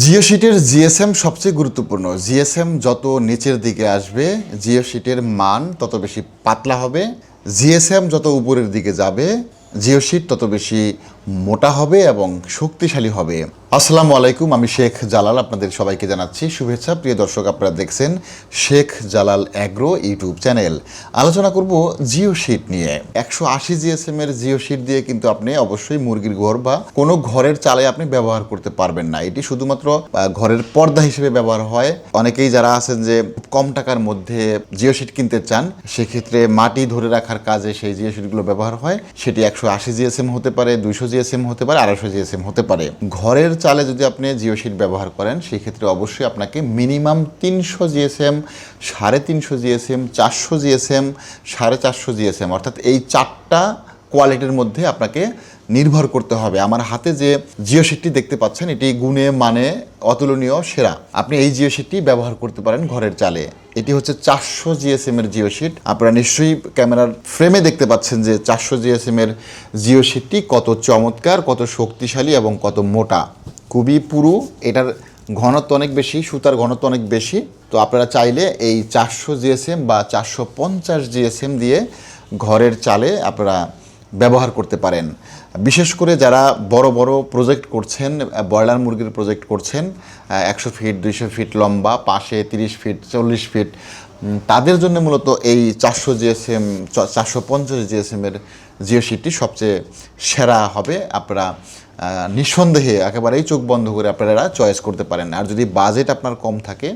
জিও শিটের জিএসএম সবচেয়ে গুরুত্বপূর্ণ। জিএসএম যত নিচের দিকে আসবে জিও শিটের মান তত বেশি পাতলা হবে, জিএসএম যত উপরের দিকে যাবে জিও শিট তত বেশি মোটা হবে এবং শক্তিশালী হবে। আসসালামু আলাইকুম, আমি শেখ জালাল আপনাদের সবাইকে জানাচ্ছি শুভেচ্ছা। প্রিয় দর্শক, আপনারা দেখছেন Sheikh Jalal agro YouTube channel. আলোচনা করব জিও শিট নিয়ে। 180 জিএসএম এর জিও শিট দিয়ে কিন্তু আপনি অবশ্যই মুরগির ঘর বা কোনো ঘরের চালে আপনি ব্যবহার করতে পারবেন না। এটি শুধুমাত্র ঘরের পর্দা হিসেবে ব্যবহার হয়। অনেকেই যারা আছেন যে কম টাকার মধ্যে জিও শিট কিনতে চান, সেক্ষেত্রে মাটি ধরে রাখার কাজে সেই জিও শিটগুলো ব্যবহার হয়। সেটি 180 জিএসএম হতে পারে, 200 জিএসএম হতে পারে, 250 জিএসএম হতে পারে। ঘরের চালে যদি আপনি জিও শিট ব্যবহার করেন সেই ক্ষেত্রে অবশ্যই আপনাকে minimum 300 GSM, 350 GSM, 400 GSM, 450 GSM অর্থাৎ এই চারটা কোয়ালিটির মধ্যে আপনাকে নির্ভর করতে হবে। আমার হাতে যে জিও শিটটি দেখতে পাচ্ছেন এটি গুণে মানে অতুলনীয়, সেরা। আপনি এই জিও শিটটি ব্যবহার করতে পারেন ঘরের চালে। এটি হচ্ছে 400 জিএসএম এর জিও শিট। আপনারা নিশ্চয়ই ক্যামেরার ফ্রেমে দেখতে পাচ্ছেন যে 400 জিএসএম এর জিও শিটটি কত চমৎকার, কত শক্তিশালী এবং কত মোটা, খুবই পুরু। এটার ঘনত্ব অনেক বেশি, সুতার ঘনত্ব অনেক বেশি। তো আপনারা চাইলে এই 400 জিএসএম বা 450 জিএসএম দিয়ে ঘরের চালে আপনারা ব্যবহার করতে পারেন। বিশেষ করে যারা বড় বড় প্রজেক্ট করছেন, ব্রয়লার মুরগির প্রজেক্ট করছেন, 100 ফিট 200 ফিট লম্বা, পাশে 30 ফিট 40 ফিট, তাদের জন্য মূলত এই 400 জিএসএম 450 জিএসএম এর জিও শিটটি সবচেয়ে সেরা হবে। আপনারা নিঃসন্দেহে একেবারেই চোখ বন্ধ করে আপনারা চয়েস করতে পারেন। আর যদি বাজেট আপনার কম থাকে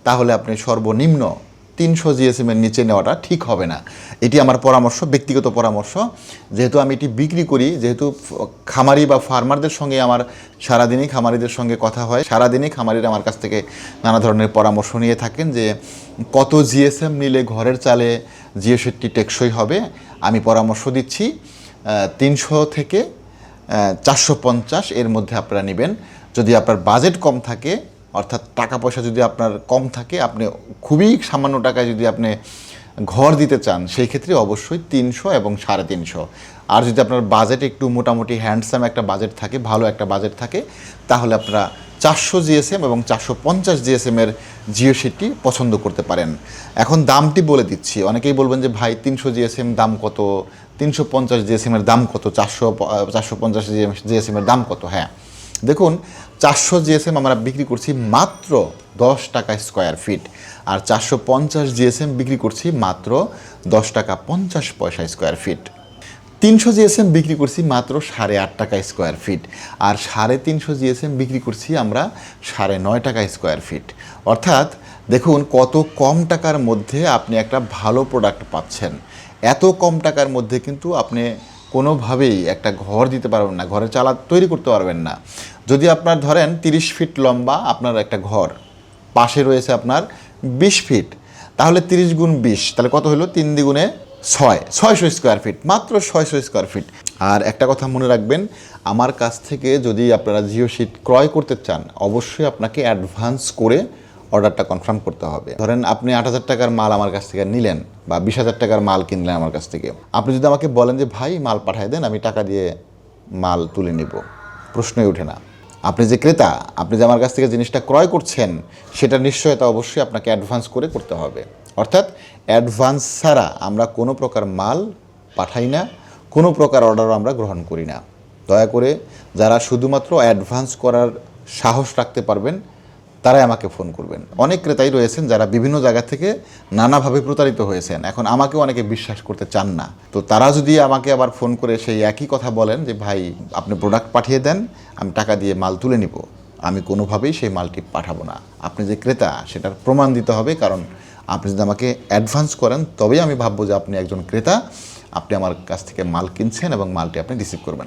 তাহলে আপনি সর্বনিম্ন 300 জিএসএম এর নিচে নেওয়াটা ঠিক হবে না। এটি আমার পরামর্শ, ব্যক্তিগত পরামর্শ। যেহেতু আমি এটি বিক্রি করি, যেহেতু খামারি বা ফার্মারদের সঙ্গে আমার সারাদিনই খামারিদের সঙ্গে কথা হয়, সারাদিনই খামারিরা আমার কাছ থেকে নানা ধরনের পরামর্শ নিয়ে থাকেন যে কত জিএসএম নিলে ঘরের চালে জিও শিটটি টেকসই হবে। আমি পরামর্শ দিচ্ছি 300 থেকে 450 এর মধ্যে আপনারা নেবেন। যদি আপনার বাজেট কম থাকে, অর্থাৎ টাকা পয়সা যদি আপনার কম থাকে, আপনি খুবই সামান্য টাকায় যদি আপনি ঘর দিতে চান সেই ক্ষেত্রে অবশ্যই 300 এবং 350। আর যদি আপনার বাজেট একটু মোটামুটি হ্যান্ডসাম একটা বাজেট থাকে, ভালো একটা বাজেট থাকে, তাহলে আপনারা 400 জিএসএম এবং 450 জিএসএম এর জিও শিটটি পছন্দ করতে পারেন। এখন দামটি বলে দিচ্ছি। অনেকেই বলবেন যে ভাই 300 জিএসএম দাম কত, 350 জিএসএম এর দাম কত, 450 জিএসএম এর দাম কত? হ্যাঁ, দেখুন, 400 জিএসএম আমরা বিক্রি করছি মাত্র 10 টাকা স্কোয়ার ফিট, আর 450 জিএসএম বিক্রি করছি মাত্র 10 টাকা 50 পয়সা স্কোয়ার ফিট। 300 জিএসএম বিক্রি করছি মাত্র 8.5 টাকা স্কোয়ার ফিট, আর 350 জিএসএম বিক্রি করছি আমরা 9.5 টাকা স্কোয়ার ফিট। অর্থাৎ দেখুন কত কম টাকার মধ্যে আপনি একটা ভালো প্রোডাক্ট পাচ্ছেন। এত কম টাকার মধ্যে কিন্তু আপনি কোনোভাবেই একটা ঘর দিতে পারবেন না, ঘরের চালা তৈরি করতে পারবেন না। যদি আপনার ধরেন 30 ফিট লম্বা আপনার একটা ঘর, পাশে রয়েছে আপনার 20 ফিট, তাহলে 30 গুণ 20, তাহলে কত হলো? 3 দ্বিগুণে 600 স্কোয়ার ফিট, মাত্র 600 স্কোয়ার ফিট। আর একটা কথা মনে রাখবেন, আমার কাছ থেকে যদি আপনারা জিও শিট ক্রয় করতে চান অবশ্যই আপনাকে অ্যাডভান্স করে অর্ডারটা কনফার্ম করতে হবে। ধরেন আপনি 8,000 টাকার মাল আমার কাছ থেকে নিলেন বা 20,000 টাকার মাল কিনলেন আমার কাছ থেকে, আপনি যদি আমাকে বলেন যে ভাই মাল পাঠিয়ে দেন, আমি টাকা দিয়ে মাল তুলে নিব, প্রশ্নই ওঠে না। আপনি যে ক্রেতা, আপনি যে আমার কাছ থেকে জিনিসটা ক্রয় করছেন, সেটা নিশ্চয়তা অবশ্যই আপনাকে অ্যাডভান্স করে করতে হবে। অর্থাৎ অ্যাডভান্স ছাড়া আমরা কোনো প্রকার মাল পাঠাই না, কোনো প্রকার অর্ডারও আমরা গ্রহণ করি না। দয়া করে যারা শুধুমাত্র অ্যাডভান্স করার সাহস রাখতে পারবেন তারাই আমাকে ফোন করবেন। অনেক ক্রেতাই রয়েছেন যারা বিভিন্ন জায়গা থেকে নানাভাবে প্রতারিত হয়েছেন, এখন আমাকেও অনেকে বিশ্বাস করতে চান না। তো তারা যদি আমাকে আবার ফোন করে সেই একই কথা বলেন যে ভাই আপনি প্রোডাক্ট পাঠিয়ে দেন, আমি টাকা দিয়ে মাল তুলে নিব, আমি কোনোভাবেই সেই মালটি পাঠাবো না। আপনি যে ক্রেতা সেটার প্রমাণ দিতে হবে, কারণ আপনি যদি আমাকে অ্যাডভান্স করেন তবেই আমি ভাববো যে আপনি একজন ক্রেতা, আপনি আমার কাছ থেকে মাল কিনছেন এবং মালটি আপনি রিসিভ করবেন।